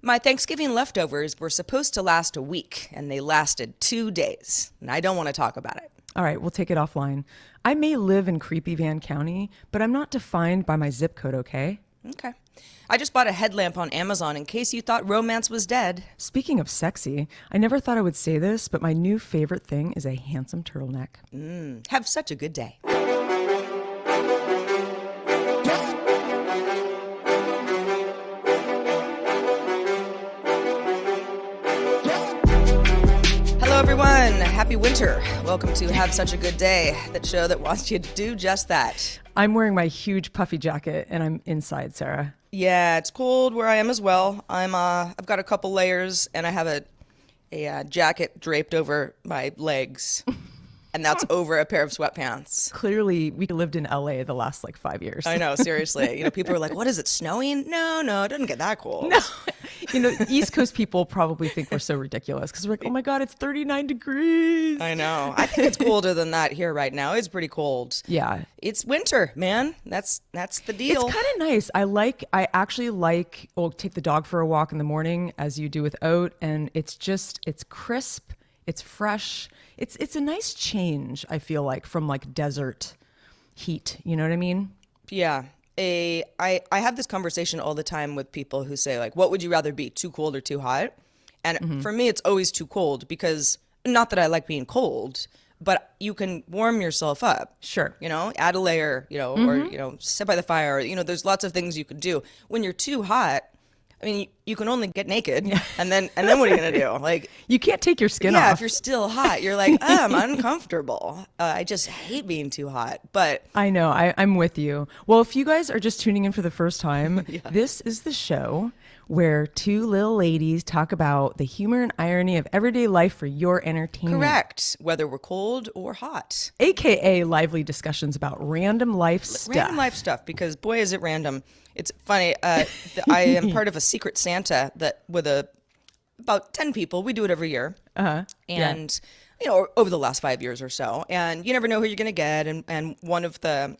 My Thanksgiving leftovers were supposed to last a week, and they lasted 2 days. And I don't want to talk about it. All right, we'll take it offline. I may live in creepy Van County, but I'm not defined by my zip code, okay? Okay. I just bought a headlamp on Amazon in case you thought romance was dead. Speaking of sexy, I never thought I would say this, but my new favorite thing is a handsome turtleneck. Have such a good day. Hello, everyone. Happy winter. Welcome to Have Such a Good Day, that show that wants you to do just that. I'm wearing my huge puffy jacket, and I'm inside, Sarah. Yeah, it's cold where I am as well. I've got a couple layers, and I have a jacket draped over my legs, and that's over a pair of sweatpants. Clearly, we lived in LA the last 5 years. I know, seriously. People are like, "What is it, snowing?" No, it doesn't get that cold. No. East Coast people probably think we're so ridiculous because we're like, oh my God, it's 39 degrees. I know. I think it's colder than that here right now. It's pretty cold. Yeah. It's winter, man. That's the deal. It's kind of nice. I actually like, take the dog for a walk in the morning as you do with Oat. And it's crisp. It's fresh. It's a nice change, I feel like, from desert heat. You know what I mean? Yeah. I have this conversation all the time with people who say, what would you rather be, too cold or too hot? And for me, it's always too cold because, not that I like being cold, but you can warm yourself up. Sure. Add a layer, or, sit by the fire. There's lots of things you could do. When you're too hot, you can only get naked, and then what are you gonna do? You can't take your skin off. Yeah, if you're still hot, you're like, I'm uncomfortable. I just hate being too hot. But I know, I'm with you. Well, if you guys are just tuning in for the first time, This is the show where two little ladies talk about the humor and irony of everyday life for your entertainment. Correct, whether we're cold or hot. AKA lively discussions about random life stuff. Random life stuff, because boy, is it random. It's funny. I am part of a Secret Santa that with about 10 people. We do it every year. And, over the last 5 years or so. And you never know who you're going to get. And one of the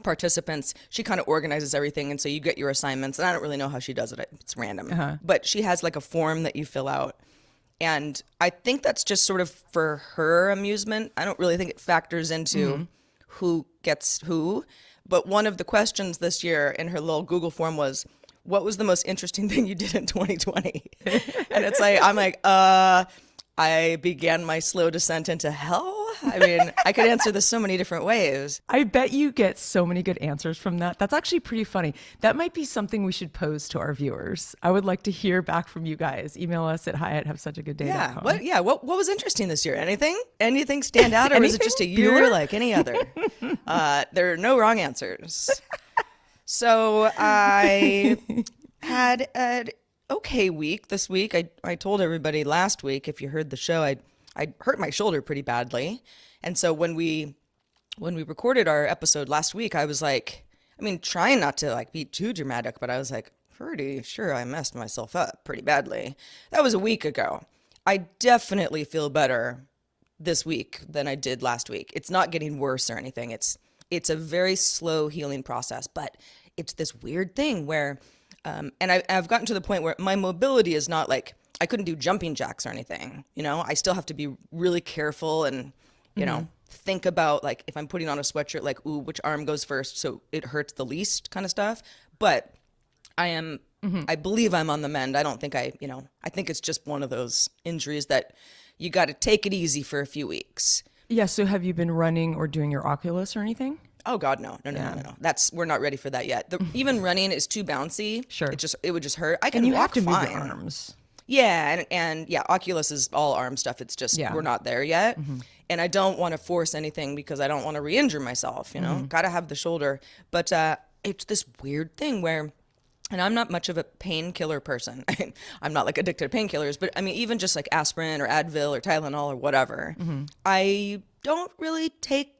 participants, she kind of organizes everything. And so you get your assignments. And I don't really know how she does it. It's random. But she has a form that you fill out. And I think that's just sort of for her amusement. I don't really think it factors into who gets who. But one of the questions this year in her little Google form was, what was the most interesting thing you did in 2020? And I'm like, I began my slow descent into hell. I could answer this so many different ways. I bet you get so many good answers from that. That's actually pretty funny. That might be something we should pose to our viewers. I would like to hear back from you guys. Email us at hi@havessuchagooddday.com. What was interesting this year? Anything stand out, or was it just a year like any other? There are no wrong answers. So I had an okay week this week. I told everybody last week, if you heard the show, I hurt my shoulder pretty badly. And so when we recorded our episode last week, I was trying not to be too dramatic, but I was pretty sure I messed myself up pretty badly. That was a week ago. I definitely feel better this week than I did last week. It's not getting worse or anything. It's a very slow healing process, but it's this weird thing where, and I've gotten to the point where my mobility is not I couldn't do jumping jacks or anything. I still have to be really careful and, think about if I'm putting on a sweatshirt, ooh, which arm goes first so it hurts the least kind of stuff. But I believe I'm on the mend. I don't think I think it's just one of those injuries that you got to take it easy for a few weeks. Yeah. So have you been running or doing your Oculus or anything? Oh God, no. We're not ready for that yet. Even running is too bouncy. Sure. It would just hurt. I can and you walk have to fine. Move your arms. Yeah, and Oculus is all arm stuff. It's just we're not there yet. And I don't want to force anything because I don't want to re-injure myself, Got to have the shoulder. But it's this weird thing where, and I'm not much of a painkiller person. I'm not addicted to painkillers, but even just aspirin or Advil or Tylenol or whatever. I don't really take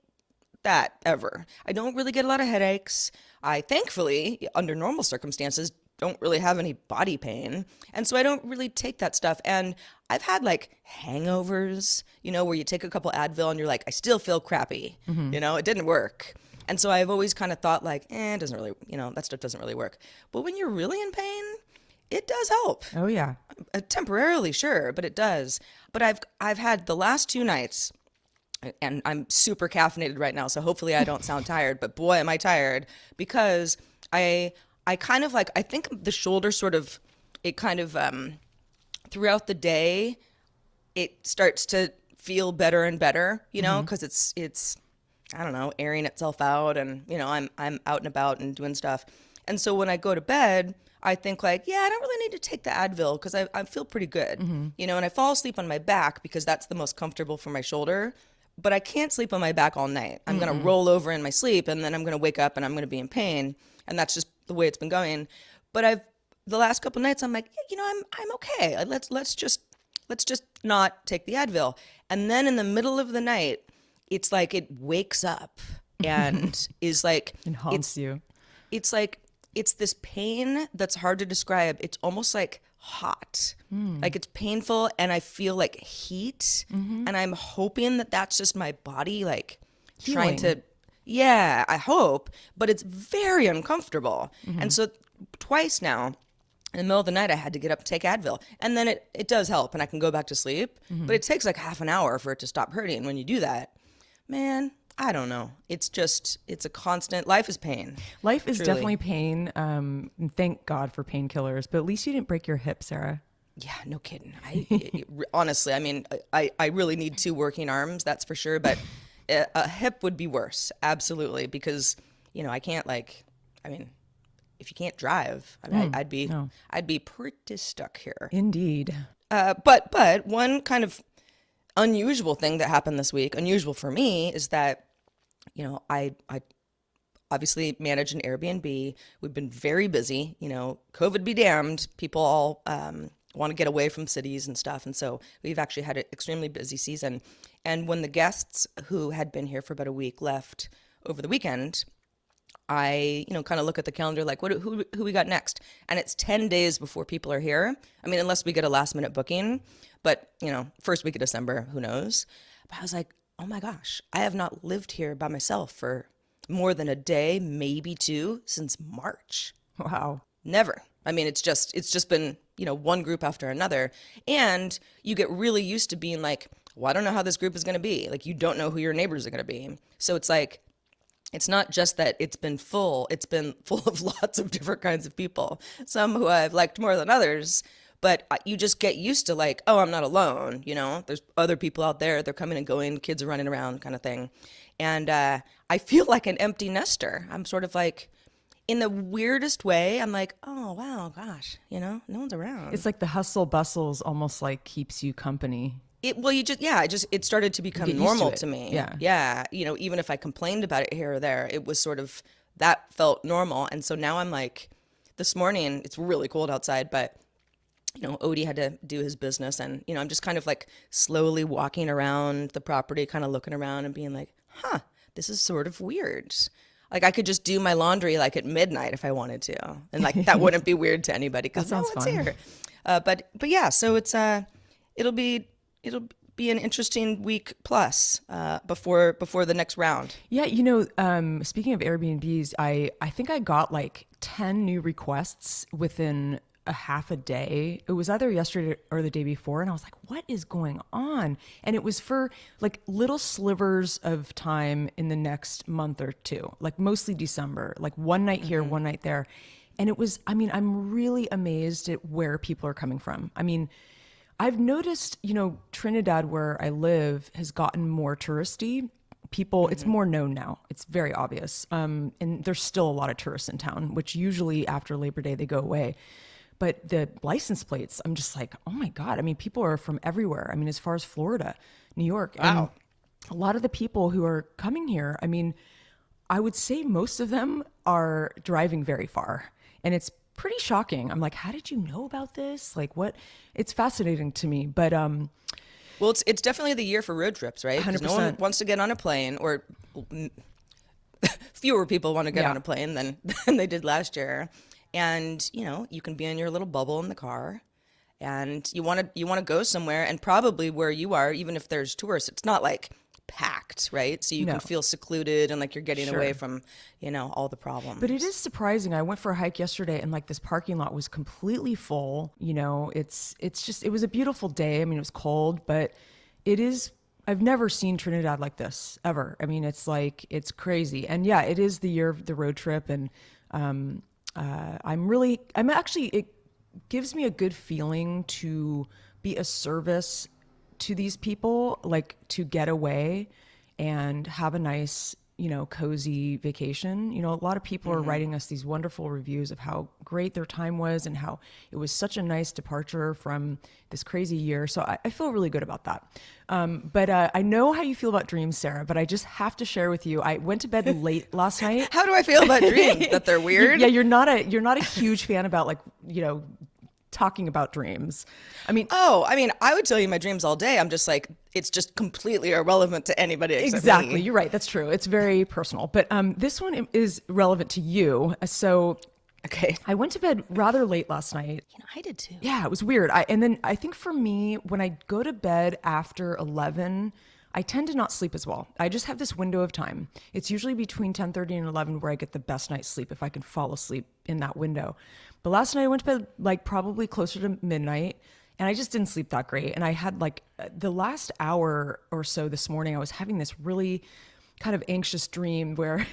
that ever. I don't really get a lot of headaches. I thankfully, under normal circumstances, don't really have any body pain. And so I don't really take that stuff. And I've had hangovers, where you take a couple Advil and you're I still feel crappy. It didn't work. And so I've always kind of thought it doesn't really, that stuff doesn't really work. But when you're really in pain, It does help. Oh yeah. Temporarily, sure, but it does. But I've had the last 2 nights, and I'm super caffeinated right now, so hopefully I don't sound tired, but boy am I tired, because I kind of like, I think the shoulder sort of, it kind of throughout the day it starts to feel better and better, because it's I don't know, airing itself out, and I'm out and about and doing stuff. And so when I go to bed, I think like, yeah, I don't really need to take the Advil because I feel pretty good, and I fall asleep on my back because that's the most comfortable for my shoulder. But I can't sleep on my back all night. I'm going to roll over in my sleep, and then I'm going to wake up and I'm going to be in pain. And that's just the way it's been going. But the last couple nights, I'm like, yeah, I'm okay. Let's just not take the Advil. And then in the middle of the night, it's like it wakes up and is like, It haunts you. it's like, it's this pain that's hard to describe. It's almost like hot. Like it's painful, and I feel like heat. And I'm hoping that that's just my body like trying to, yeah, I hope, but it's very uncomfortable. And so twice now, in the middle of the night, I had to get up and take Advil. And then it does help, and I can go back to sleep. But it takes like half an hour for it to stop hurting. When you do that, man, I don't know. It's a constant, life is pain. Life is Truly. definitely pain. And thank God for painkillers, but at least you didn't break your hip, Sarah. Yeah, no kidding. Honestly, I mean, I really need 2 working arms, that's for sure. But a hip would be worse, absolutely, because I can't if you can't drive, I mean, I'd be pretty stuck here. Indeed. But one kind of unusual thing that happened this week, unusual for me, is that I obviously manage an Airbnb. We've been very busy. COVID be damned. People all want to get away from cities and stuff. And so we've actually had an extremely busy season. And when the guests who had been here for about a week left over the weekend, I, kind of look at the calendar like, who we got next? And it's 10 days before people are here. I mean, unless we get a last minute booking, but, first week of December, who knows? But I was like, oh my gosh, I have not lived here by myself for more than a day, maybe 2, since March. Wow. Never. I mean, it's just been, one group after another. And you get really used to being like, well, I don't know how this group is going to be. Like, you don't know who your neighbors are going to be. So it's like, it's not just that it's been full of lots of different kinds of people, some who I've liked more than others. But you just get used to like, oh, I'm not alone. There's other people out there. They're coming and going, kids are running around kind of thing. And I feel like an empty nester. I'm sort of like, in the weirdest way, I'm like, oh, wow, gosh, no one's around. It's like the hustle bustles almost like keeps you company. It started to become Get used normal to it. to me. Yeah. Yeah. Even if I complained about it here or there, it was sort of, that felt normal. And so now I'm like, this morning, it's really cold outside, but Odie had to do his business, and, I'm just kind of like slowly walking around the property, kind of looking around and being like, huh, this is sort of weird. Like I could just do my laundry like at midnight if I wanted to. And like, that wouldn't be weird to anybody because no one's here. But yeah, so it's, it'll be an interesting week plus before the next round. Yeah, speaking of Airbnbs, I think I got like 10 new requests within a half a day. It was either yesterday or the day before, and I was like, what is going on? And it was for like little slivers of time in the next month or 2, like mostly December, like one night here, one night there. And it was, I'm really amazed at where people are coming from. I mean, I've noticed, Trinidad, where I live, has gotten more touristy. People, it's more known now. It's very obvious. And there's still a lot of tourists in town, which usually after Labor Day, they go away. But the license plates, I'm just like, oh my God. I mean, people are from everywhere. I mean, as far as Florida, New York. Wow. And a lot of the people who are coming here, I mean, I would say most of them are driving very far. And it's pretty shocking. I'm like, how did you know about this? Like what? It's fascinating to me. But well, it's definitely the year for road trips, right? 'Cause 100%. no one wants to get on a plane, or fewer people want to get on a plane than they did last year. And you can be in your little bubble in the car, and you want to go somewhere, and probably where you are, even if there's tourists, it's not like packed, right? So you No. can feel secluded and like you're getting Sure. away from, all the problems. But it is surprising. I went for a hike yesterday and like this parking lot was completely full. It was a beautiful day. I mean, it was cold, but it is, I've never seen Trinidad like this ever. I mean, it's like, it's crazy. And yeah, it is the year of the road trip. And it gives me a good feeling to be a service to these people, like to get away and have a nice, cozy vacation. A lot of people are writing us these wonderful reviews of how great their time was and how it was such a nice departure from this crazy year. So I feel really good about that. But I know how you feel about dreams, Sarah, but I just have to share with you, I went to bed late last night. How do I feel about dreams? That they're weird? Yeah, you're not a huge fan about like, talking about dreams. I mean, I would tell you my dreams all day. I'm just like, it's just completely irrelevant to anybody except exactly. me. You're right. That's true. It's very personal. But this one is relevant to you. So Okay. I went to bed rather late last night. I did too. Yeah, it was weird. And then I think for me, when I go to bed after 11, I tend to not sleep as well. I just have this window of time. It's usually between 10:30 and 11 where I get the best night's sleep if I can fall asleep in that window. But last night I went to bed like probably closer to midnight and I just didn't sleep that great. And I had like the last hour or so this morning, I was having this really kind of anxious dream where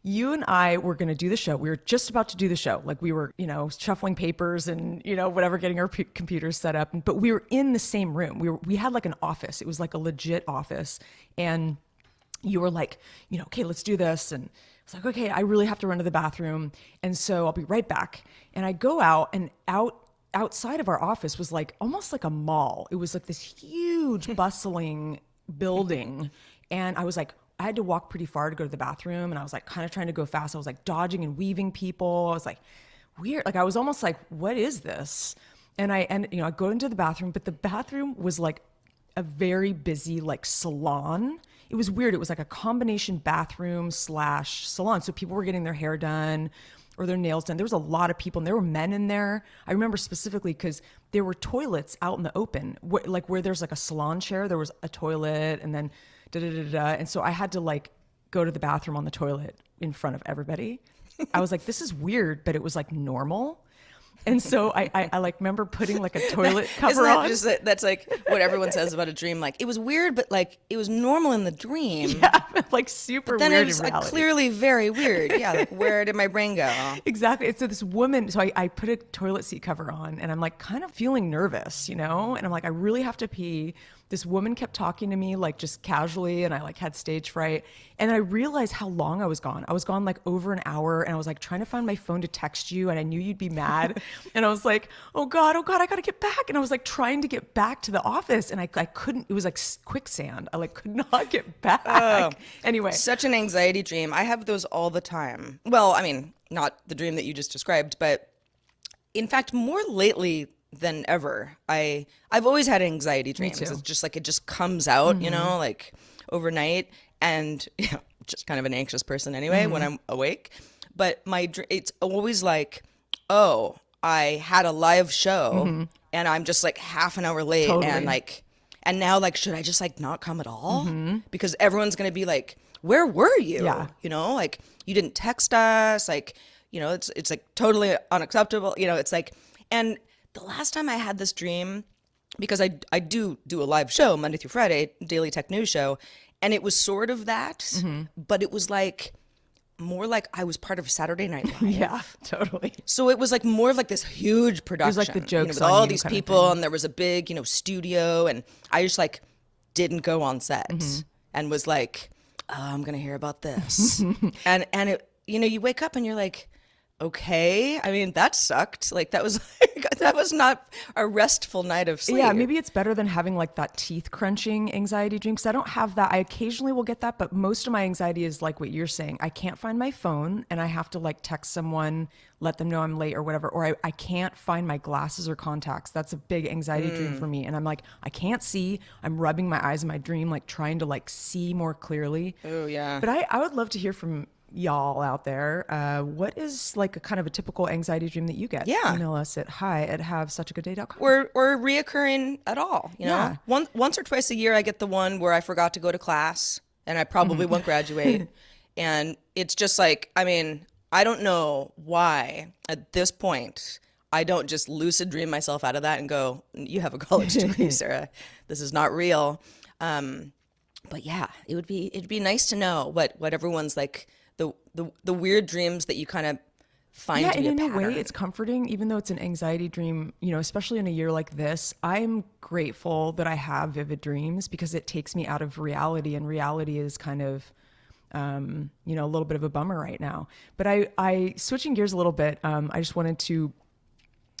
you and I were going to do the show. We were just about to do the show. Like we were, shuffling papers and, whatever, getting our computers set up. But we were in the same room. We had like an office. It was like a legit office. And you were like, okay, let's do this. And it's like, okay, I really have to run to the bathroom. And so I'll be right back. And I go out and outside of our office was like almost like a mall. It was like this huge bustling building. And I was like, I had to walk pretty far to go to the bathroom and I was like kind of trying to go fast. I was like dodging and weaving people. I was like weird. Like I was almost like, what is this? And I go into the bathroom, but the bathroom was like a very busy like salon. It was weird. It was like a combination bathroom / salon. So people were getting their hair done or their nails done. There was a lot of people and there were men in there. I remember specifically because there were toilets out in the open, like where there's like a salon chair, there was a toilet and then and so I had to like go to the bathroom on the toilet in front of everybody. I was like, this is weird, but it was like normal. And so I like remember putting like a toilet cover Isn't that on. just that's like what everyone says about a dream? Like it was weird, but like it was normal in the dream. Yeah, like super Then weird it was in reality. clearly very weird. Yeah, like where did my brain go? Exactly. And so this woman, so I put a toilet seat cover on and I'm like kind of feeling nervous, and I'm like, I really have to pee. This woman kept talking to me like just casually and I like had stage fright. And I realized how long I was gone. I was gone like over an hour and I was like trying to find my phone to text you and I knew you'd be mad. And I was like, oh God, I got to get back. And I was like trying to get back to the office and I couldn't, it was like quicksand. I like could not get back. Oh, anyway. Such an anxiety dream. I have those all the time. Well, I mean, not the dream that you just described, but in fact, more lately than ever. I've always had anxiety dreams. Me too. It's just like it just comes out, like overnight, and just kind of an anxious person anyway when I'm awake. But it's always like, oh, I had a live show and I'm just like half an hour late Totally. and now like should I just like not come at all? Because everyone's gonna be like, where were you? Yeah. Like you didn't text us, like, it's like totally unacceptable. It's like, and the last time I had this dream, because I do a live show Monday through Friday, daily tech news show, and it was sort of that, but it was like more like I was part of Saturday Night Live. Yeah, totally. So it was like more of like this huge production. like the jokes with on all you these kind of people, thing. and there was a big, studio, and I just like didn't go on set and was like, oh, I'm gonna hear about this, and it, you wake up and you're like, okay, I mean that sucked. Like that was that was not a restful night of sleep. Yeah, maybe it's better than having like that teeth crunching anxiety dream because I don't have that. I occasionally will get that, but most of my anxiety is like what you're saying. I can't find my phone and I have to like text someone, let them know I'm late or whatever, or I can't find my glasses or contacts. That's a big anxiety dream for me. And I'm like, I can't see. I'm rubbing my eyes in my dream, like trying to like see more clearly. Oh yeah. But I would love to hear from y'all out there, what is like a kind of a typical anxiety dream that you get? Yeah. Email us at hi@havesuchagoodday.com. Or reoccurring at all, you know? Yeah. Once or twice a year, I get the one where I forgot to go to class and I probably won't graduate. And it's just like, I mean, I don't know why at this point I don't just lucid dream myself out of that and go, you have a college degree, Sarah. This is not real. But yeah, it'd be nice to know what everyone's like, the weird dreams that you kind of find Yeah, to be and a in a way, pattern. it's comforting, even though it's an anxiety dream, you know, especially in a year like this. I'm grateful that I have vivid dreams because it takes me out of reality, and reality is kind of, you know, a little bit of a bummer right now. But I switching gears a little bit, I just wanted to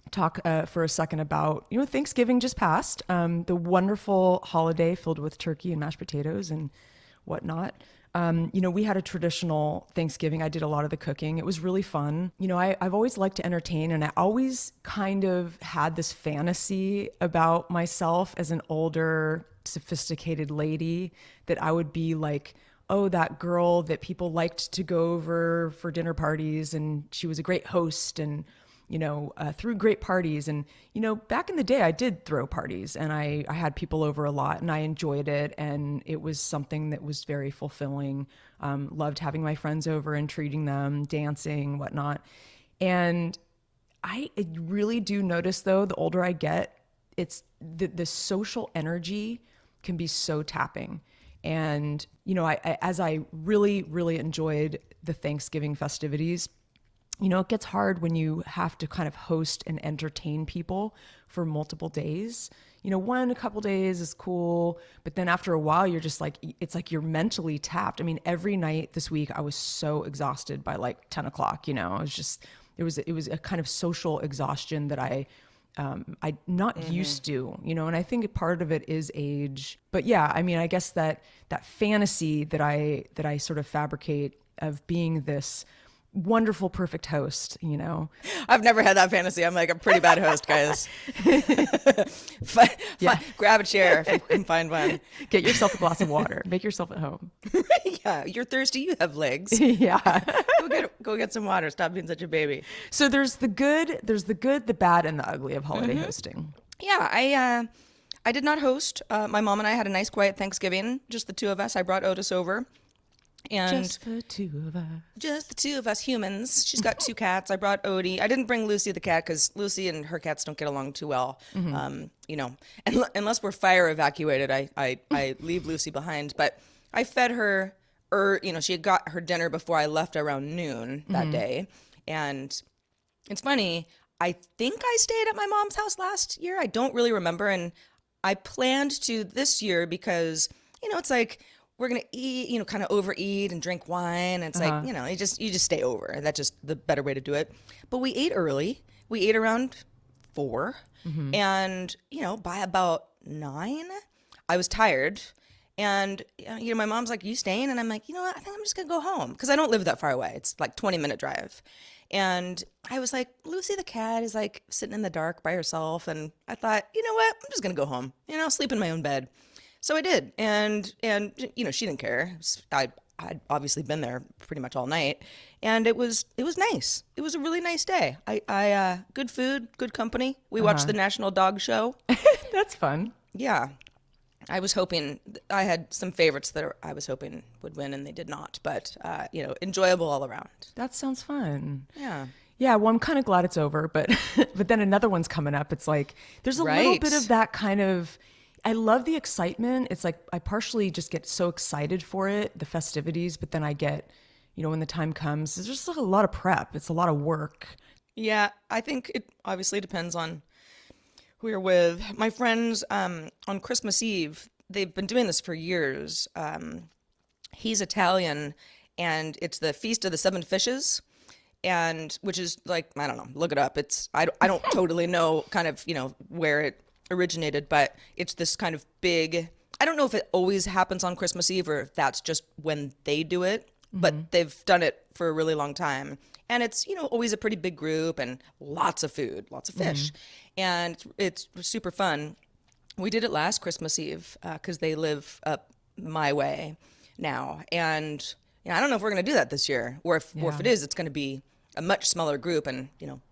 talk for a second about, you know, Thanksgiving just passed, the wonderful holiday filled with turkey and mashed potatoes and whatnot. You know, we had a traditional Thanksgiving. I did a lot of the cooking. It was really fun. You know, I've always liked to entertain, and I always kind of had this fantasy about myself as an older, sophisticated lady that I would be like, oh, that girl that people liked to go over for dinner parties, and she was a great host and, you know, threw great parties. And, you know, back in the day, I did throw parties, and I had people over a lot, and I enjoyed it. And it was something that was very fulfilling. Loved having my friends over and treating them, dancing, whatnot. And I really do notice, though, the older I get, it's the social energy can be so tapping. And, you know, as I really, really enjoyed the Thanksgiving festivities, you know, it gets hard when you have to kind of host and entertain people for multiple days. You know, a couple days is cool, but then after a while, you're just like, it's like you're mentally tapped. I mean, every night this week, I was so exhausted by like 10 o'clock, you know, it was a kind of social exhaustion that I'm not used to, you know, and I think part of it is age. But yeah, I mean, I guess that fantasy that I sort of fabricate of being this wonderful, perfect host, you know. I've never had that fantasy. I'm like a pretty bad host, guys. Grab a chair if you can find one. Get yourself a glass of water. Make yourself at home. Yeah, you're thirsty. You have legs. Yeah. Go get some water. Stop being such a baby. So there's the good, the bad, and the ugly of holiday hosting. Yeah, I did not host. My mom and I had a nice, quiet Thanksgiving. Just the two of us. I brought Otis over. And just the two of us humans. She's got two cats. I brought Odie. I didn't bring Lucy the cat because Lucy and her cats don't get along too well. You know, unless we're fire evacuated, I leave Lucy behind. But I fed her, you know, she had got her dinner before I left around noon that day. And it's funny, I think I stayed at my mom's house last year. I don't really remember. And I planned to this year because, you know, it's like, we're going to eat, you know, kind of overeat and drink wine. And it's like, you know, you just stay over. That's just the better way to do it. But we ate early. We ate around 4. And, you know, by about 9, I was tired. And, you know, my mom's like, you staying? And I'm like, you know what? I think I'm just going to go home because I don't live that far away. It's like 20-minute drive. And I was like, Lucy the cat is like sitting in the dark by herself. And I thought, you know what? I'm just going to go home, you know, sleep in my own bed. So I did, and you know, she didn't care. I'd obviously been there pretty much all night, and it was nice. It was a really nice day. I good food, good company. We watched the National Dog Show. That's fun. Yeah, I was hoping I had some favorites that I was hoping would win, and they did not. But you know, enjoyable all around. That sounds fun. Yeah. Yeah, well, I'm kind of glad it's over, but then another one's coming up. It's like there's a little bit of that kind of. I love the excitement. It's like I partially just get so excited for it, the festivities, but then I get, you know, when the time comes, there's just a lot of prep. It's a lot of work. Yeah, I think it obviously depends on who you're with. My friends on Christmas Eve, they've been doing this for years. He's Italian, and it's the Feast of the Seven Fishes, and which is like, I don't know, look it up. It's I don't totally know kind of, you know, where it originated, but it's this kind of big, I don't know if it always happens on Christmas Eve or if that's just when they do it, but they've done it for a really long time. And it's, you know, always a pretty big group and lots of food, lots of fish. And it's super fun. We did it last Christmas Eve because they live up my way now. And I don't know if we're going to do that this year, or if Yeah. it is, it's going to be a much smaller group, and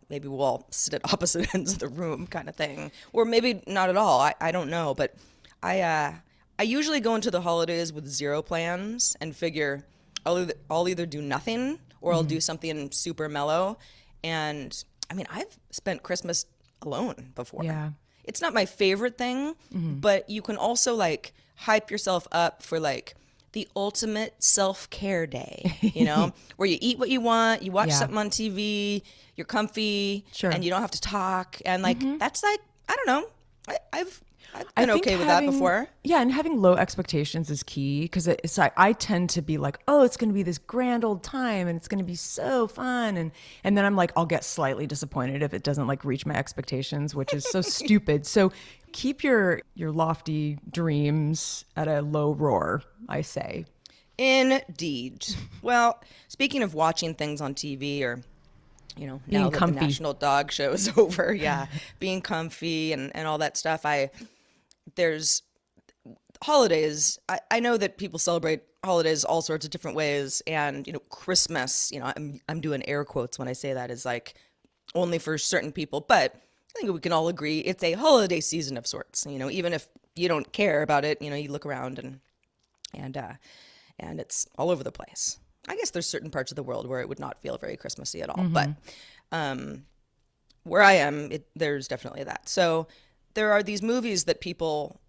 maybe we'll all sit at opposite ends of the room, kind of thing, or maybe not at all. I don't know, but I usually go into the holidays with zero plans and figure I'll either do nothing or I'll do something super mellow. And I mean, I've spent Christmas alone before. Yeah. It's not my favorite thing, but you can also like hype yourself up for like the ultimate self-care day, where you eat what you want, you watch Yeah. something on TV, you're comfy, Sure. and you don't have to talk. And like, that's like, I don't know. I've I been think okay with that having- before. Yeah, and having low expectations is key because it's like I tend to be like, oh, it's going to be this grand old time and it's going to be so fun, and then I'm like, I'll get slightly disappointed if it doesn't like reach my expectations, which is so stupid. So keep your lofty dreams at a low roar, I say. Indeed. Well, speaking of watching things on TV or now Being that comfy. the National Dog Show is over, being comfy and all that stuff, there's holidays. I know that people celebrate holidays all sorts of different ways, and Christmas, I'm doing air quotes when I say that, is like only for certain people, but I think we can all agree it's a holiday season of sorts. Even if you don't care about it, you look around and it's all over the place. I guess there's certain parts of the world where it would not feel very Christmassy at all, but where I am, there's definitely that. So there are these movies that people,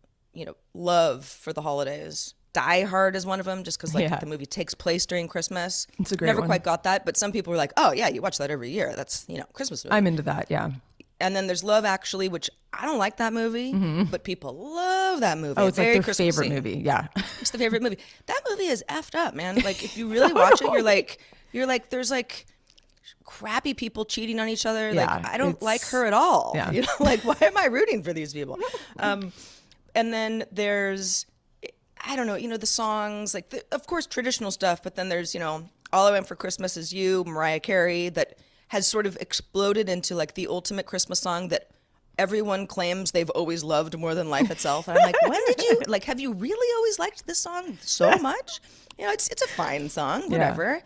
love for the holidays. Die Hard is one of them, just because Yeah. the movie takes place during Christmas. It's a great Never one. quite got that, but some people were like, "Oh yeah, you watch that every year. That's Christmas movie." I'm into that. Yeah. And then there's Love Actually, which I don't like that movie, but people love that movie. Oh, it's like very their Christmassy. favorite movie. Yeah. It's the favorite movie. That movie is effed up, man. Like if you really watch it, you're like, there's like crappy people cheating on each other. Yeah, Like I don't it's- like her at all. Yeah. Like why am I rooting for these people? And then there's, I don't know, the songs, like of course traditional stuff, but then there's, All I Want for Christmas Is You, Mariah Carey, that has sort of exploded into like the ultimate Christmas song that everyone claims they've always loved more than life itself. And I'm like, when did you, like, have you really always liked this song so much? It's a fine song, whatever.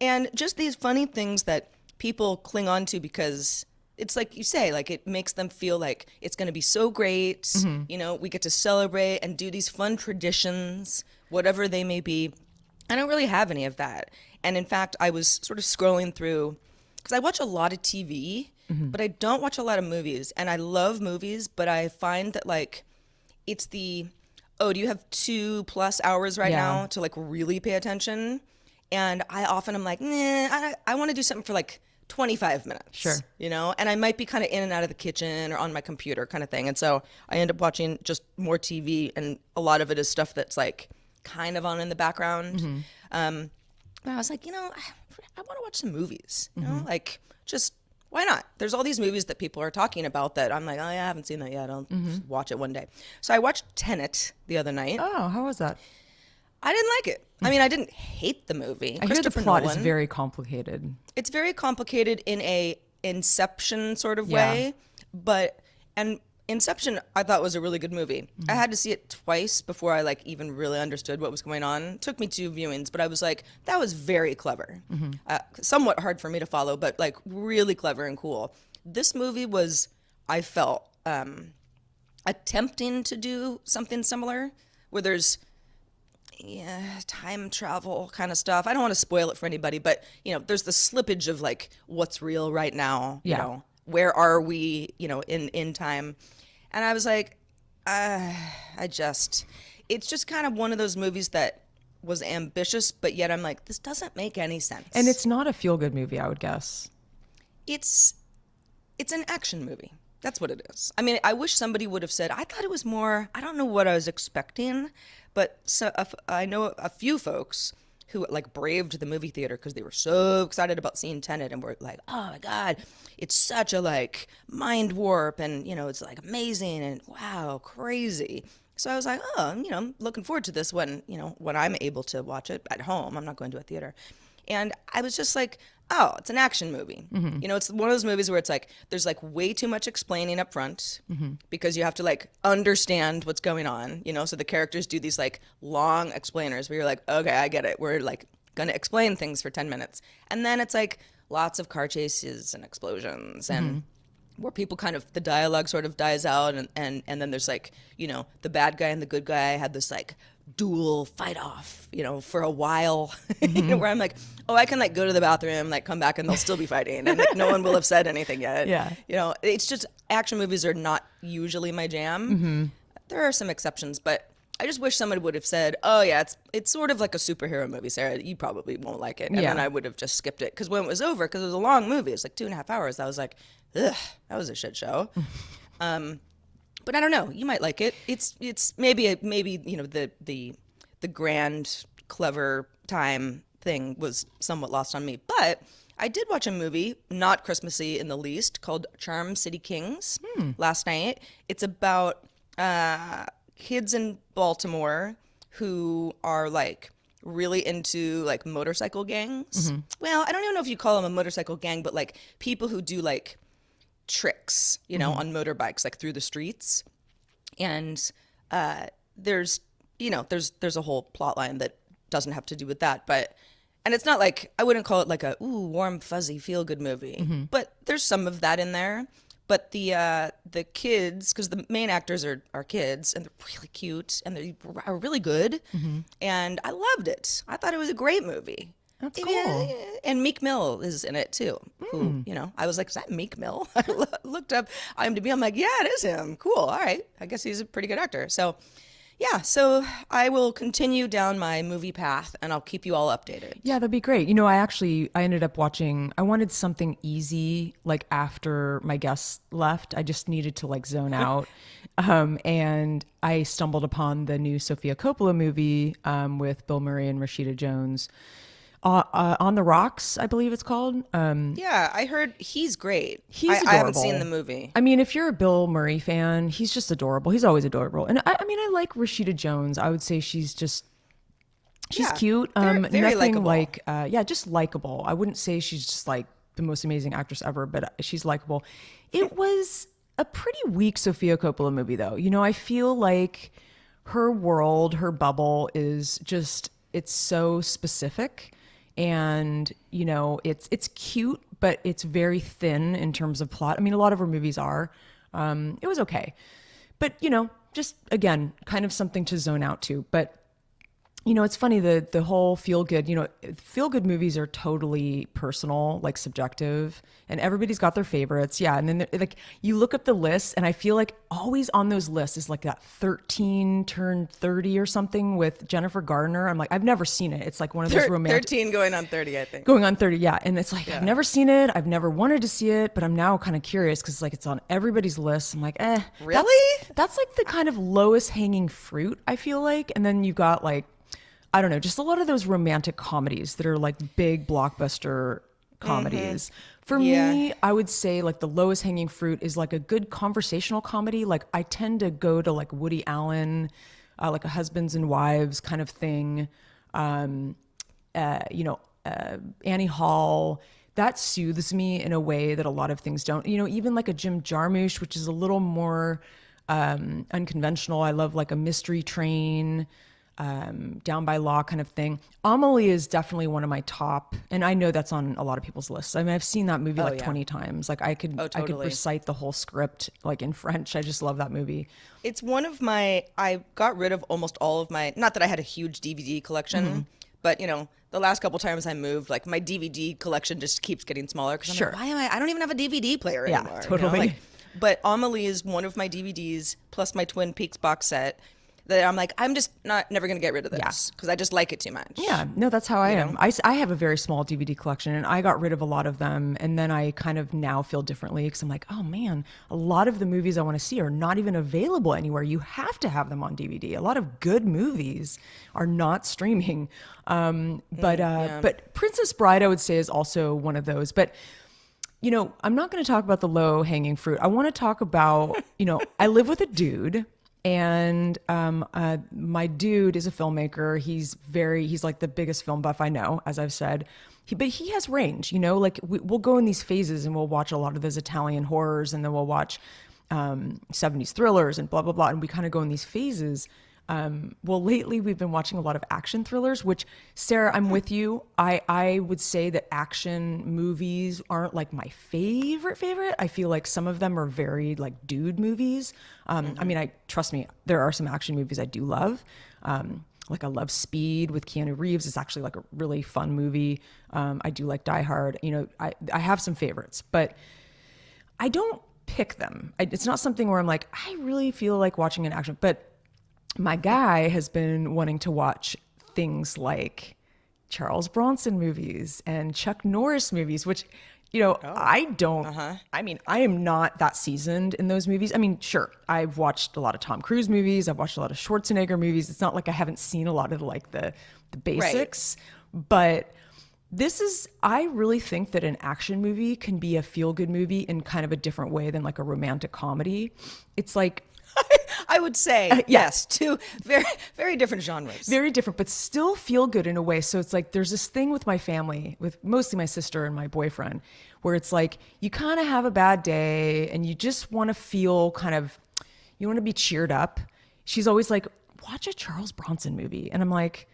And just these funny things that people cling on to because it's like you say, like it makes them feel like it's going to be so great. We get to celebrate and do these fun traditions, whatever they may be. I don't really have any of that. And in fact, I was sort of scrolling through, because I watch a lot of TV, but I don't watch a lot of movies. And I love movies, but I find that like it's do you have 2+ hours right Yeah. now to like really pay attention? And I often am like, nah, I want to do something for like 25 minutes. Sure. And I might be kind of in and out of the kitchen or on my computer kind of thing. And so I end up watching just more TV, and a lot of it is stuff that's like kind of on in the background. But I was like, I want to watch some movies, like just why not? There's all these movies that people are talking about that I'm like, oh yeah, I haven't seen that yet. I'll watch it one day. So I watched Tenet the other night. Oh, how was that? I didn't like it. I mean, I didn't hate the movie. I hear the plot is Nolan. very complicated. It's very complicated in a Inception sort of Yeah. way, and Inception I thought was a really good movie. I had to see it twice before I like even really understood what was going on. It took me 2 viewings, but I was like, that was very clever. Somewhat hard for me to follow, but like really clever and cool. This movie was, I felt, attempting to do something similar, where there's time travel kind of stuff. I don't want to spoil it for anybody, but there's the slippage of like what's real right now. Yeah. Where are we? In time, and I was like, it's just kind of one of those movies that was ambitious, but yet I'm like, this doesn't make any sense. And it's not a feel-good movie, I would guess. It's an action movie. That's what it is. I mean, I wish somebody would have said, I thought it was more, I don't know what I was expecting, but I know a few folks who like braved the movie theater because they were so excited about seeing Tenet and were like, oh my God, it's such a like mind warp, and it's like amazing and wow, crazy. So I was like, oh, I'm looking forward to this when I'm able to watch it at home. I'm not going to a theater. And I was just like, oh, it's an action movie. It's one of those movies where it's like, there's like way too much explaining up front because you have to like understand what's going on, so the characters do these like long explainers where you're like, okay, I get it. We're like going to explain things for 10 minutes. And then it's like lots of car chases and explosions and where people kind of, the dialogue sort of dies out. And then there's like, you know, the bad guy and the good guy had this like dual fight off, you know, for a while, you know, where I'm like, oh, I can like go to the bathroom, like come back and they'll still be fighting. And like no one will have said anything yet. Yeah. You know, it's just action movies are not usually my jam. There are some exceptions, but I just wish somebody would have said, oh yeah, it's sort of like a superhero movie, Sarah. You probably won't like it. And then I would have just skipped it. Because when it was over, because it was a long movie, it was like 2.5 hours, I was like, ugh, that was a shit show. But I don't know. You might like it. It's maybe you know the grand clever time thing was somewhat lost on me. But I did watch a movie, not Christmassy in the least, called Charm City Kings last night. It's about kids in Baltimore who are like really into like motorcycle gangs. Well, I don't even know if you call them a motorcycle gang, but like people who do like tricks, you know, on motorbikes, like through the streets. And there's a whole plot line that doesn't have to do with that, and it's not like, I wouldn't call it like a warm fuzzy feel good movie, but there's some of that in there. But the kids, because the main actors are kids and they're really cute and they are really good, and I loved it. I thought it was a great movie. That's cool. And Meek Mill is in it too. Who, you know, I was like, is that Meek Mill? I looked up IMDb. I'm like, yeah, it is him. Cool. All right. I guess he's a pretty good actor. So, yeah. So I will continue down my movie path and I'll keep you all updated. Yeah, that'd be great. You know, I ended up watching, I wanted something easy, like after my guests left. I just needed to like zone out. And I stumbled upon the new Sofia Coppola movie with Bill Murray and Rashida Jones. On the Rocks, I believe it's called. Yeah, I heard he's great. He's adorable. I haven't seen the movie. I mean, if you're a Bill Murray fan, he's just adorable. He's always adorable. And I mean, I like Rashida Jones. I would say she's cute. Very nothing likable. like, just likable. I wouldn't say she's just like the most amazing actress ever, but she's likable. It was a pretty weak Sofia Coppola movie, though. You know, I feel like her world, her bubble is just, it's so specific. And, you know, it's cute, but it's very thin in terms of plot. I mean, a lot of her movies are. It was okay. But, you know, just, again, kind of something to zone out to. But, you know, it's funny, the whole feel-good, you know, feel-good movies are totally personal, like subjective, and everybody's got their favorites. Yeah, and then, like, you look up the list, and I feel like always on those lists is like that 13 turned 30 or something with Jennifer Gardner. I'm like, I've never seen it. It's like one of those romantic... 13 going on 30, I think. Going on 30, yeah. And it's like, I've never seen it. I've never wanted to see it, but I'm now kind of curious because like it's on everybody's list. I'm like, Really? That's like the kind of lowest hanging fruit, I feel like. And then you've got like, I don't know, just a lot of those romantic comedies that are like big blockbuster comedies. For me, I would say like the lowest hanging fruit is like a good conversational comedy. Like I tend to go to like Woody Allen, like a husbands and wives kind of thing. You know, Annie Hall, that soothes me in a way that a lot of things don't. You know, even like a Jim Jarmusch, which is a little more unconventional. I love like a Mystery Train, Down by Law kind of thing. Amelie is definitely one of my top, and I know that's on a lot of people's lists. I mean, I've seen that movie 20 times. Like I could recite the whole script like in French. I just love that movie. It's one of my, I got rid of almost all of my, not that I had a huge DVD collection, but you know, the last couple times I moved, like my DVD collection just keeps getting smaller because I'm like, why am I don't even have a DVD player anymore. Totally. You know? Like, but Amelie is one of my DVDs plus my Twin Peaks box set that I'm like, I'm just never going to get rid of this because I just like it too much. Yeah, no, that's how I am. I have a very small DVD collection and I got rid of a lot of them. And then I kind of now feel differently because I'm like, oh man, a lot of the movies I want to see are not even available anywhere. You have to have them on DVD. A lot of good movies are not streaming. But Princess Bride, I would say, is also one of those. But you know, I'm not going to talk about the low hanging fruit. I want to talk about, you know, I live with a dude. And my dude is a filmmaker. He's like the biggest film buff I know, as I've said. But he has range, you know, like we'll go in these phases and we'll watch a lot of those Italian horrors and then we'll watch 70s thrillers and blah, blah, blah. And we kind of go in these phases. Well, lately we've been watching a lot of action thrillers, which, Sarah, I'm with you. I would say that action movies aren't like my favorite. I feel like some of them are very like dude movies. I mean, trust me, there are some action movies I do love. Like I love Speed with Keanu Reeves. It's actually like a really fun movie. I do like Die Hard. You know, I have some favorites, but I don't pick them. It's not something where I'm like, I really feel like watching an action, but my guy has been wanting to watch things like Charles Bronson movies and Chuck Norris movies, which, you know, I don't, I mean, I am not that seasoned in those movies. I mean, sure, I've watched a lot of Tom Cruise movies. I've watched a lot of Schwarzenegger movies. It's not like I haven't seen a lot of like the basics, but I really think that an action movie can be a feel-good movie in kind of a different way than like a romantic comedy. It's like, I would say yes, two very, very different genres. Very different, but still feel good in a way. So it's like there's this thing with my family, with mostly my sister and my boyfriend, where it's like you kind of have a bad day and you just want to feel you want to be cheered up. She's always like, watch a Charles Bronson movie. And I'm like,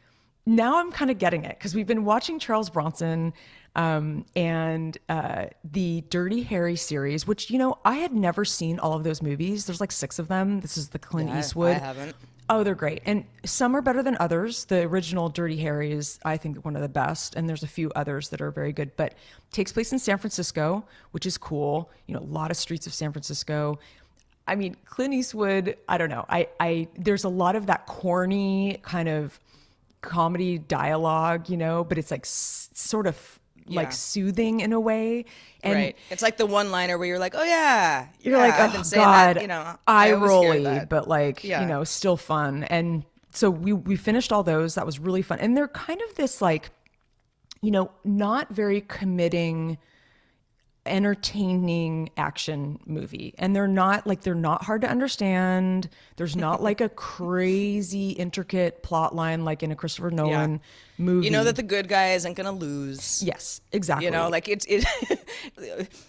now I'm kind of getting it because we've been watching Charles Bronson and the Dirty Harry series, which, you know, I had never seen all of those movies. There's like 6 of them. This is the Clint Eastwood. I haven't. Oh, they're great. And some are better than others. The original Dirty Harry is, I think, one of the best. And there's a few others that are very good, but takes place in San Francisco, which is cool. You know, a lot of streets of San Francisco. I mean, Clint Eastwood, I don't know. There's a lot of that corny kind of comedy dialogue, you know, but it's like sort of like soothing in a way. And right. It's like the one-liner where you're like, oh yeah. You're like, I've oh been saying God, that, you know, eye always hear rolly, that. but like, you know, still fun. And so we finished all those. That was really fun. And they're kind of this like, you know, not very committing, entertaining action movie. And they're not hard to understand. There's not like a crazy intricate plot line like in a Christopher Nolan movie. You know that the good guy isn't going to lose. Yes, exactly. You know, like it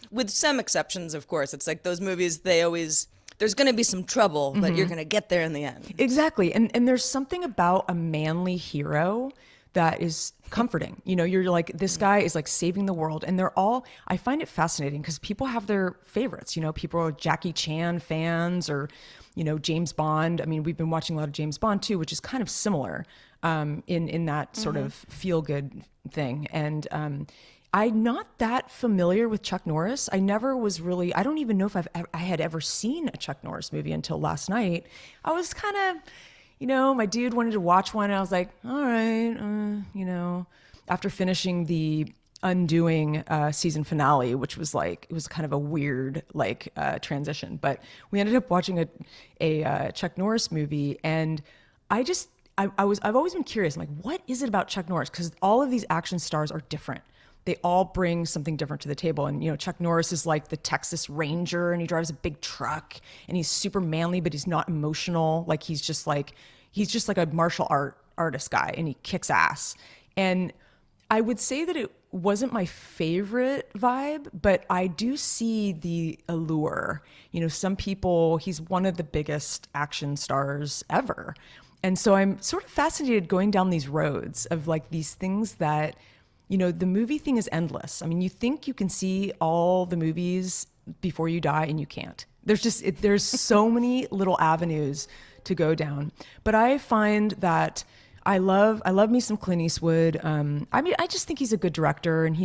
with some exceptions, of course. It's like those movies, there's going to be some trouble, but you're going to get there in the end. Exactly. And there's something about a manly hero that is comforting. You know, you're like, this guy is like saving the world. And I find it fascinating because people have their favorites. You know, people are Jackie Chan fans or, you know, James Bond. I mean, we've been watching a lot of James Bond too, which is kind of similar in that sort of feel good thing. And I'm not that familiar with Chuck Norris. I never was really, I don't even know if I had ever seen a Chuck Norris movie until last night. I was kind of, you know, my dude wanted to watch one and I was like, all right, you know, after finishing the Undoing season finale, which was like, it was kind of a weird like transition, but we ended up watching a Chuck Norris movie. And I've always been curious. I'm like, what is it about Chuck Norris? Because all of these action stars are different. They all bring something different to the table. And, you know, Chuck Norris is like the Texas Ranger and he drives a big truck and he's super manly, but he's not emotional. Like he's just like a martial artist guy and he kicks ass. And I would say that it wasn't my favorite vibe, but I do see the allure. You know, some people, he's one of the biggest action stars ever. And so I'm sort of fascinated going down these roads of like these things that, you know, the movie thing is endless. I mean, you think you can see all the movies before you die and you can't. There's so many little avenues to go down. But I find that I love me some Clint Eastwood. I mean, I just think he's a good director and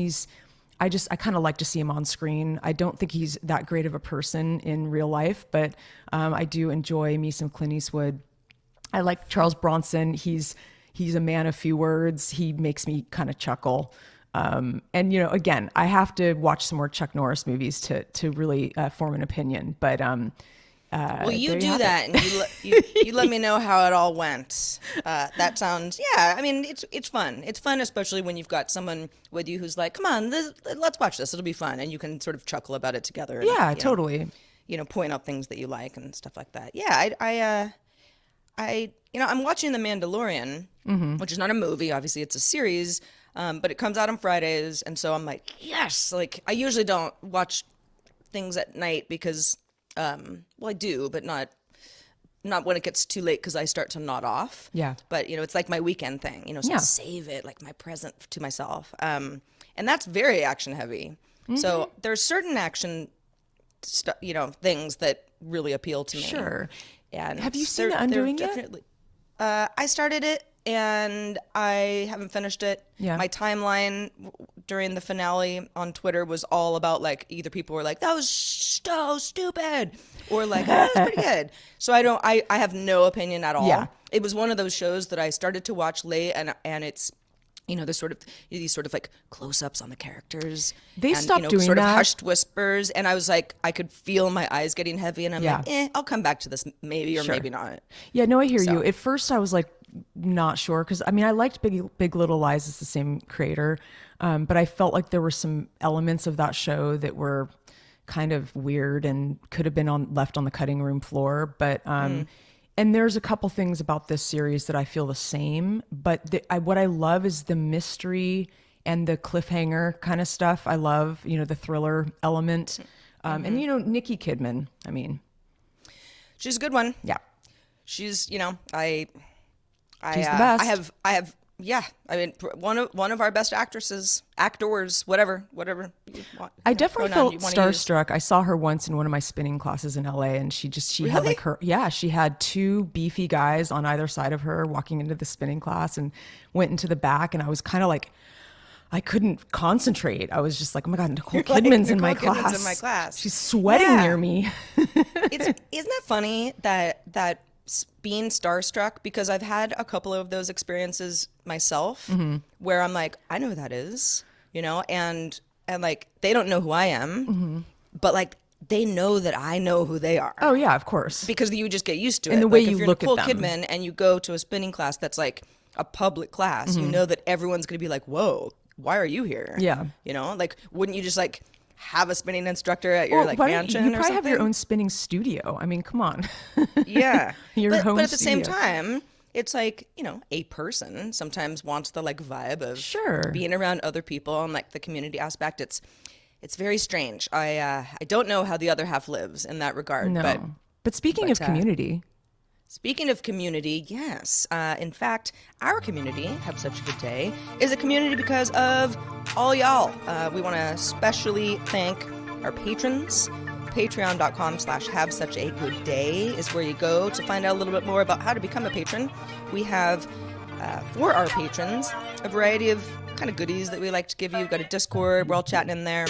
I kind of like to see him on screen. I don't think he's that great of a person in real life, but I do enjoy me some Clint Eastwood. I like Charles Bronson. He's a man of few words. He makes me kind of chuckle. And, you know, again, I have to watch some more Chuck Norris movies to really form an opinion. But well, you do that, and you let me know how it all went. That sounds, I mean, it's fun. It's fun, especially when you've got someone with you who's like, come on, let's watch this. It'll be fun. And you can sort of chuckle about it together. And, yeah, totally. You know, point out things that you like and stuff like that. Yeah, I'm watching The Mandalorian, which is not a movie. Obviously, it's a series, but it comes out on Fridays. And so I'm like, yes. Like, I usually don't watch things at night because, well, I do, but not not when it gets too late because I start to nod off. Yeah. But, it's like my weekend thing, so Yeah. I save it like my present to myself. And that's very action heavy. So there's certain action, things that really appeal to me. Sure. And Have you seen The Undoing yet? I started it and I haven't finished it. Yeah. My timeline during the finale on Twitter was all about like either people were like, that was so stupid, or like, oh, that was pretty good. So I have no opinion at all. Yeah. It was one of those shows that I started to watch late, and it's, there's these sort of like close-ups on the characters. They and, stopped doing sort that. of hushed whispers, and I was like, I could feel my eyes getting heavy, and I'm Yeah. like, I'll come back to this maybe or Sure. maybe not. Yeah, no, I hear you. At first, I was like not sure because I mean, I liked Big Little Lies. It's the same creator, but I felt like there were some elements of that show that were kind of weird and could have been left on the cutting room floor. But and there's a couple things about this series that I feel the same. But what I love is the mystery and the cliffhanger kind of stuff. I love the thriller element, and Nikki Kidman. I mean, she's a good one. yeah. She's, She's the best. I have, yeah. I mean, one of our best actors, whatever you want. I definitely pronoun felt you wanna use. starstruck. I saw her once in one of my spinning classes in LA, and she had Really? like she had two beefy guys on either side of her walking into the spinning class and went into the back, and I was kind of like, I couldn't concentrate. I was just like, oh my God, Nicole Kidman's in my Nicole class. Kidman's in my class. She's sweating Yeah. near me. Isn't that funny that being starstruck, because I've had a couple of those experiences myself where I'm like, I know who that is, and like they don't know who I am, but like they know that I know who they are. Oh yeah, of course. Because you just get used to it. And the way like, you if you're look at Nicole them. Kidman and you go to a spinning class that's like a public class, you know that everyone's going to be like, whoa, why are you here? Yeah. Like, wouldn't you just like have a spinning instructor at your like why don't mansion you or probably have your something? own spinning studio. I mean, come on. Yeah. Your but, home but at the same studio. time, it's like, a person sometimes wants the like vibe of Sure. being around other people and like the community aspect. It's very strange. I don't know how the other half lives in that regard. No. But speaking of community. Speaking of community, yes. In fact, our community, Have Such a Good Day, is a community because of all y'all. We want to especially thank our patrons. Patreon.com/have such a good day is where you go to find out a little bit more about how to become a patron. We have, for our patrons, a variety of kind of goodies that we like to give you. We've got a Discord. We're all chatting in there.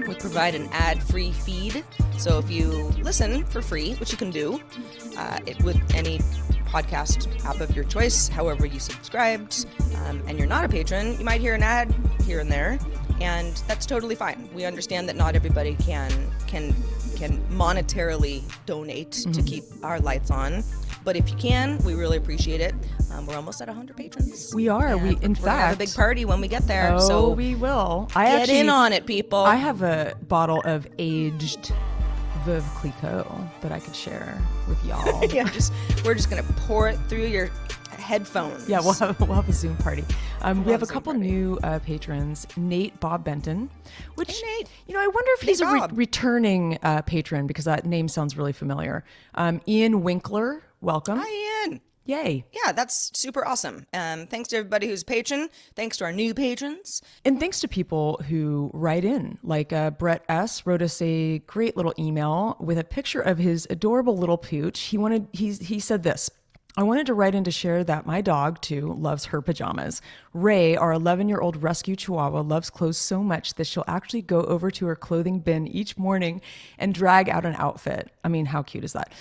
We provide an ad-free feed. So if you listen for free, which you can do, with any podcast app of your choice, however you subscribed, and you're not a patron, you might hear an ad here and there, and that's totally fine. We understand that not everybody can monetarily donate to keep our lights on. But if you can, we really appreciate it. We're almost at 100 patrons. We are. And In we're gonna have fact, a big party when we get there. Oh, so we will. get in on it, people. I have a bottle of aged Veuve Clicquot that I could share with y'all. Yeah, we're just gonna pour it through your headphones. Yeah, we'll have a Zoom party. We have a Zoom couple party. new patrons. Nate Bob Benton, which Hey, Nate. I wonder if he's a Bob. returning patron because that name sounds really familiar. Ian Winkler, welcome. Hi, Ian. Yay. Yeah, that's super awesome. Thanks to everybody who's a patron. Thanks to our new patrons. And thanks to people who write in, like Brett S. wrote us a great little email with a picture of his adorable little pooch. He said this: I wanted to write in to share that my dog, too, loves her pajamas. Ray, our 11-year-old rescue chihuahua, loves clothes so much that she'll actually go over to her clothing bin each morning and drag out an outfit. I mean, how cute is that?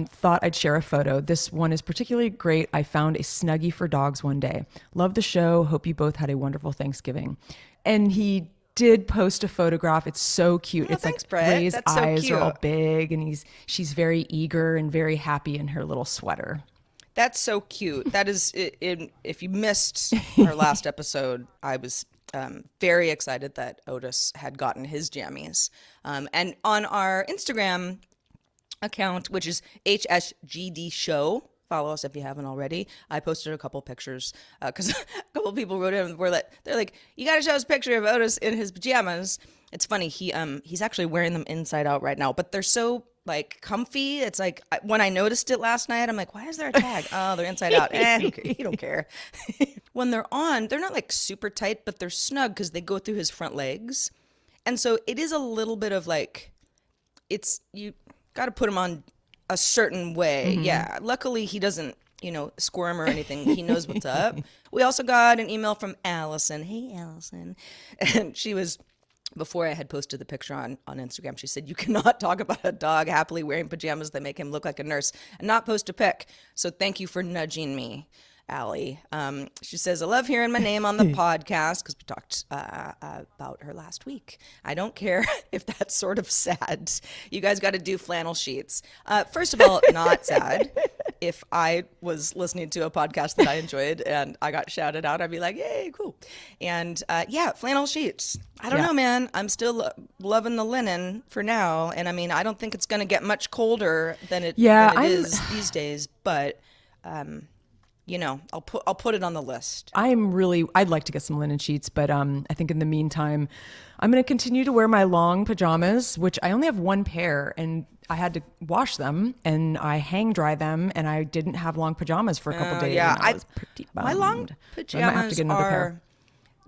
Thought I'd share a photo. This one is particularly great. I found a Snuggie for dogs one day. Love the show. Hope you both had a wonderful Thanksgiving. And he did post a photograph. It's so cute. Oh, it's thanks, like Brett. Ray's That's so eyes are all cute. big, and she's very eager and very happy in her little sweater. That's so cute. That is, if you missed our last episode, I was very excited that Otis had gotten his jammies. And on our Instagram account, which is HSGD Show, follow us if you haven't already. I posted a couple pictures because a couple people wrote in they're like, you got to show us a picture of Otis in his pajamas. It's funny. He's actually wearing them inside out right now, but they're so like comfy. It's like when I noticed it last night, I'm like, why is there a tag? Oh, they're inside out. You don't care. When they're on, they're not like super tight, but they're snug because they go through his front legs. And so it is a little bit of like, you got to put him on a certain way. Yeah. Luckily, he doesn't, squirm or anything. He knows what's up. We also got an email from Allison. Hey, Allison. And she was, before I had posted the picture on Instagram, she said, you cannot talk about a dog happily wearing pajamas that make him look like a nurse and not post a pic. So thank you for nudging me, Allie. She says, I love hearing my name on the podcast because we talked about her last week. I don't care if that's sort of sad. You guys got to do flannel sheets. First of all, not sad. If I was listening to a podcast that I enjoyed and I got shouted out, I'd be like, yay, cool. And yeah, flannel sheets. I don't know, man. I'm still loving the linen for now. And I mean, I don't think it's going to get much colder than it is these days. But I'll put it on the list. I'd like to get some linen sheets, but I think in the meantime, I'm going to continue to wear my long pajamas, which I only have one pair, and I had to wash them and I hang dry them, and I didn't have long pajamas for a couple days. Yeah, I was pretty bummed. My long pajamas I might have to get another pair.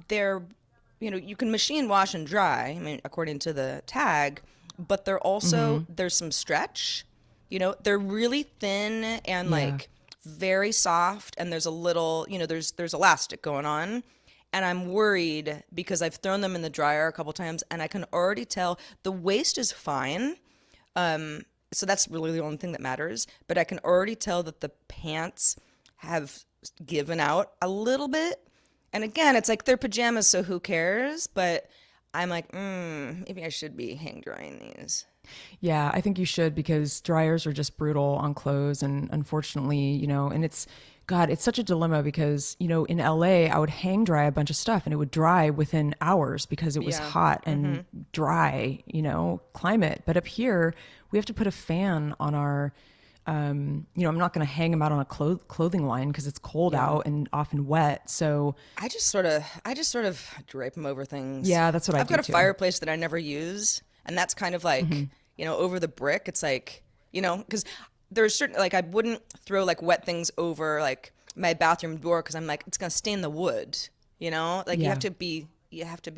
They're, you can machine wash and dry, I mean, according to the tag, but they're also, there's some stretch, they're really thin and like very soft, and there's a little, there's elastic going on. And I'm worried because I've thrown them in the dryer a couple times and I can already tell the waist is fine. So that's really the only thing that matters. But I can already tell that the pants have given out a little bit. And again, it's like they're pajamas, so who cares? But I'm like, maybe I should be hang drying these. Yeah, I think you should, because dryers are just brutal on clothes. And unfortunately, and it's such a dilemma because, in LA, I would hang dry a bunch of stuff and it would dry within hours because it was hot and dry, climate. But up here, we have to put a fan on our, I'm not going to hang them out on a clothing line because it's cold out and often wet. So I just sort of drape them over things. Yeah, that's what I've got a too. fireplace that I never use. And that's kind of like, over the brick. It's like, because there's certain, like, I wouldn't throw like wet things over like my bathroom door because I'm like, it's gonna stain the wood, you have to be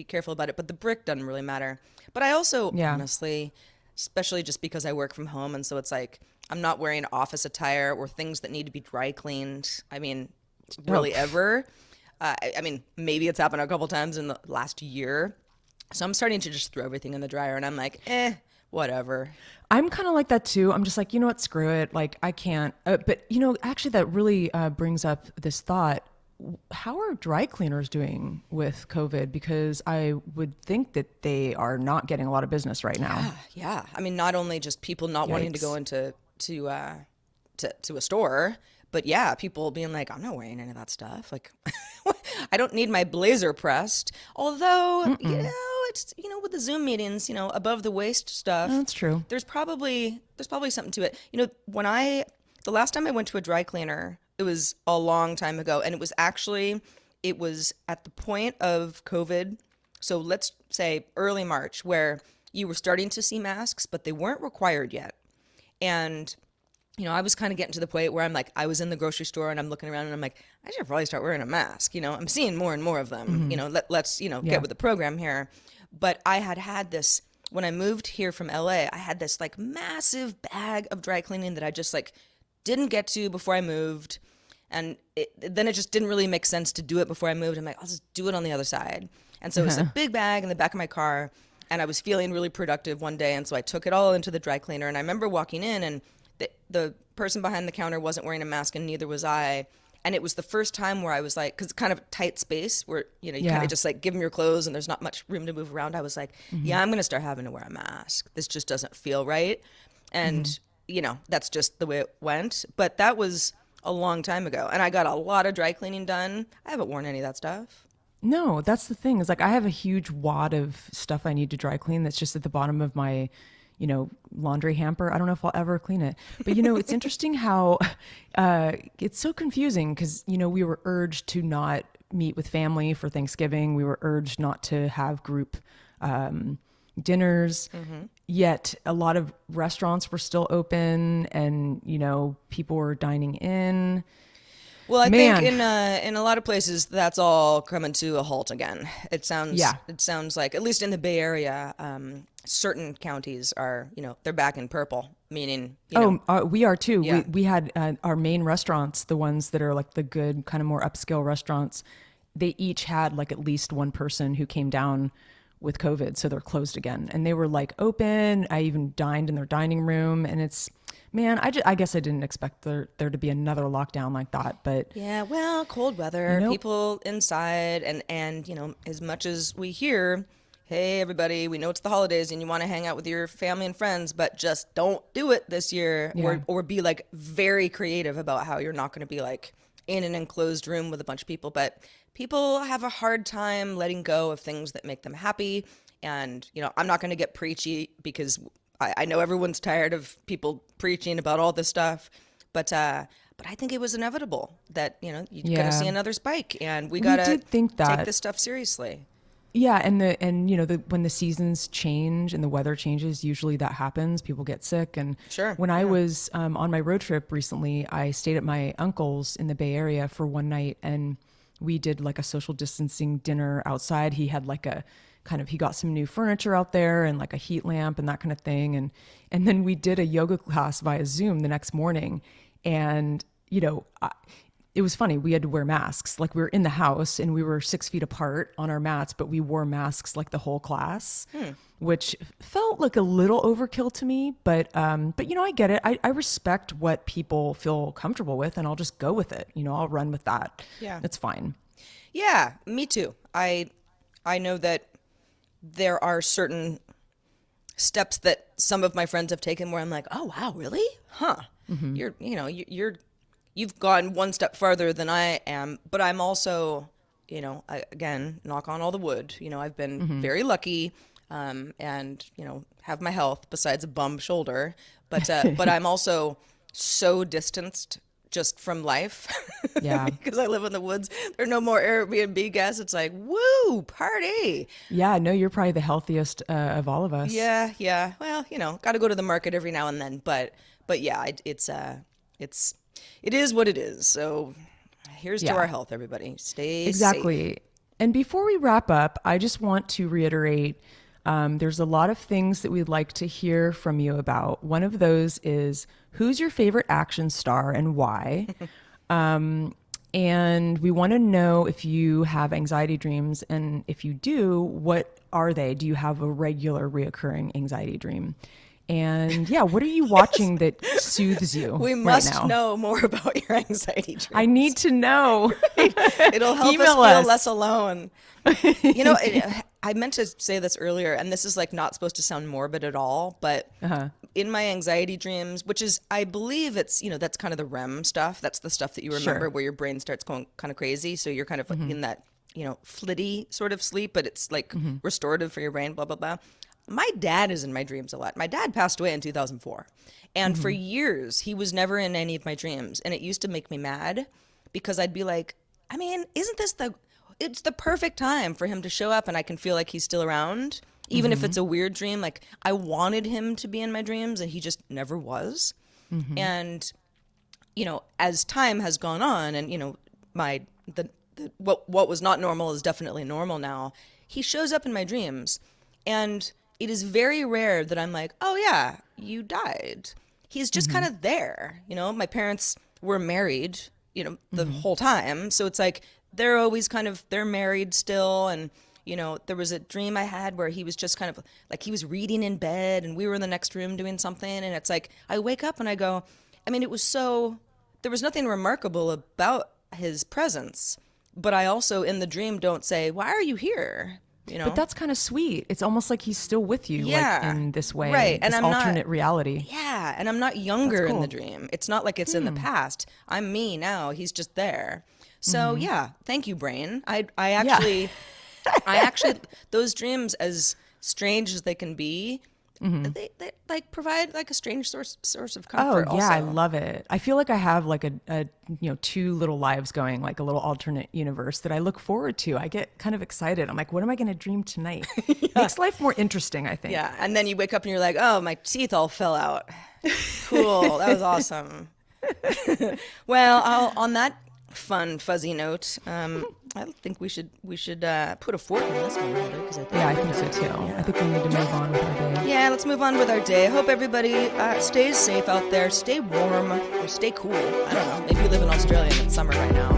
careful about it. But the brick doesn't really matter. But I also honestly, especially just because I work from home, and so it's like I'm not wearing office attire or things that need to be dry cleaned. I mean, really ever. I mean, maybe it's happened a couple times in the last year. So I'm starting to just throw everything in the dryer, and I'm like, whatever. I'm kind of like that too. I'm just like, you know what, screw it. Like, I can't. But, actually that really brings up this thought. How are dry cleaners doing with COVID? Because I would think that they are not getting a lot of business right now. Yeah. I mean, not only just people not wanting to go into to a store, but people being like, I'm not wearing any of that stuff. Like, I don't need my blazer pressed. Although, it's, with the Zoom meetings, above the waist stuff. That's true. There's probably something to it. The last time I went to a dry cleaner, it was a long time ago. And it was at the point of COVID. So let's say early March, where you were starting to see masks, but they weren't required yet. And I was kind of getting to the point where I'm like, I was in the grocery store and I'm looking around and I'm like, I should probably start wearing a mask. I'm seeing more and more of them. Let's get with the program here. But I had this, when I moved here from LA, I had this like massive bag of dry cleaning that I just like didn't get to before I moved. And then it just didn't really make sense to do it before I moved. I'm like, I'll just do it on the other side. And so it was a big bag in the back of my car, and I was feeling really productive one day. And so I took it all into the dry cleaner, and I remember walking in, and the person behind the counter wasn't wearing a mask, and neither was I. And it was the first time where I was like, because it's kind of a tight space where, you kind of just like give them your clothes and there's not much room to move around. I was like, yeah, I'm going to start having to wear a mask. This just doesn't feel right. And, that's just the way it went. But that was a long time ago. And I got a lot of dry cleaning done. I haven't worn any of that stuff. No, that's the thing. Is like, I have a huge wad of stuff I need to dry clean that's just at the bottom of my laundry hamper. I don't know if I'll ever clean it, but it's interesting how it's so confusing because, we were urged to not meet with family for Thanksgiving. We were urged not to have group dinners. Yet a lot of restaurants were still open, and people were dining in. Well, I think in a lot of places that's all coming to a halt again. It sounds like, at least in the Bay Area, certain counties are, they're back in purple, meaning we are too. Yeah. We had our main restaurants, the ones that are like the good kind of more upscale restaurants, they each had like at least one person who came down with COVID, so they're closed again, and they were like open. I even dined in their dining room, and it's, man, I guess I didn't expect there to be another lockdown like that, but yeah, well, cold weather, people inside, and as much as we hear, hey everybody, we know it's the holidays and you want to hang out with your family and friends, but just don't do it this year. Or be like very creative about how you're not going to be like in an enclosed room with a bunch of people. But people have a hard time letting go of things that make them happy. And, I'm not going to get preachy because I know everyone's tired of people preaching about all this stuff. But I think it was inevitable that, you're going to see another spike, and we got to take this stuff seriously. Yeah, and when the seasons change and the weather changes, usually that happens. People get sick. And when I was on my road trip recently, I stayed at my uncle's in the Bay Area for one night, and we did like a social distancing dinner outside. He had like he got some new furniture out there and like a heat lamp and that kind of thing. And then we did a yoga class via Zoom the next morning, and it was funny. We had to wear masks. Like, we were in the house and we were 6 feet apart on our mats, but we wore masks like the whole class, which felt like a little overkill to me. But I get it. I respect what people feel comfortable with, and I'll just go with it. I'll run with that. Yeah, it's fine. Yeah, me too. I know that there are certain steps that some of my friends have taken where I'm like, oh wow, really? Huh? You've gone one step farther than I am, but I'm also, again, knock on all the wood. I've been very lucky, and have my health besides a bum shoulder. But I'm also so distanced just from life. Yeah, because I live in the woods. There are no more Airbnb guests. It's like, woo, party. Yeah, no, you're probably the healthiest of all of us. Yeah. Well, got to go to the market every now and then, but yeah, it is what it is. So here's to our health, everybody. Stay safe. And before we wrap up, I just want to reiterate, there's a lot of things that we'd like to hear from you about. One of those is, who's your favorite action star and why? And we want to know if you have anxiety dreams, and if you do, what are they? Do you have a regular reoccurring anxiety dream? And what are you watching that soothes you? We must know more about your anxiety dreams. I need to know. It'll help us feel less alone. I meant to say this earlier, and this is like not supposed to sound morbid at all, but in my anxiety dreams, which is, I believe it's, that's kind of the REM stuff. That's the stuff that you remember where your brain starts going kind of crazy. So you're kind of in that, flitty sort of sleep, but it's like restorative for your brain, blah, blah, blah. My dad is in my dreams a lot. My dad passed away in 2004. And for years, he was never in any of my dreams. And it used to make me mad because I'd be like, I mean, isn't this it's the perfect time for him to show up and I can feel like he's still around, even if it's a weird dream. Like, I wanted him to be in my dreams and he just never was. And, as time has gone on and, what was not normal is definitely normal now. He shows up in my dreams, and it is very rare that I'm like, oh yeah, you died. He's just kind of there. My parents were married, the whole time. So it's like, they're always they're married still. And, there was a dream I had where he was just kind of like, he was reading in bed and we were in the next room doing something. And it's like, I wake up and I go, I mean, there was nothing remarkable about his presence, but I also in the dream don't say, why are you here? But that's kind of sweet. It's almost like he's still with you, like in this way, right? This and alternate reality. Yeah, and I'm not younger in the dream. It's not like it's in the past. I'm me now. He's just there. So thank you, brain. I actually, those dreams, as strange as they can be, they like provide like a strange source of Oh comfort. yeah, I also. love it. I feel like I have like a two little lives going, like a little alternate universe that I look forward to. I get kind of excited. I'm like, what am I going to dream tonight? Makes life more interesting, I think. Yeah, and then you wake up and you're like, oh, my teeth all fell out. Cool, that was awesome. Well, on that fun fuzzy note, I think we should put a fork in this one, Heather, because Yeah, I think so too. I think we need to move on with our day. Yeah, let's move on with our day. I hope everybody stays safe out there, stay warm, or stay cool. I don't know. Maybe you live in Australia and it's summer right now.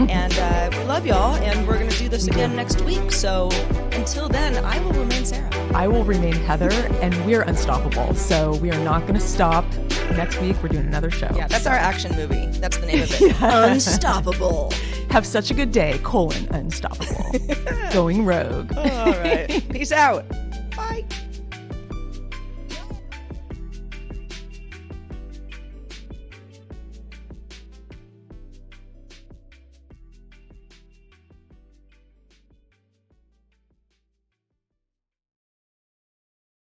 And we love y'all, and we're going to do this again next week. So until then, I will remain Sarah. I will remain Heather, and we're unstoppable. So we are not going to stop. Next week, we're doing another show. Yeah, that's our action movie. That's the name of it. Unstoppable. Have such a good day, unstoppable. Going rogue. All right. Peace out.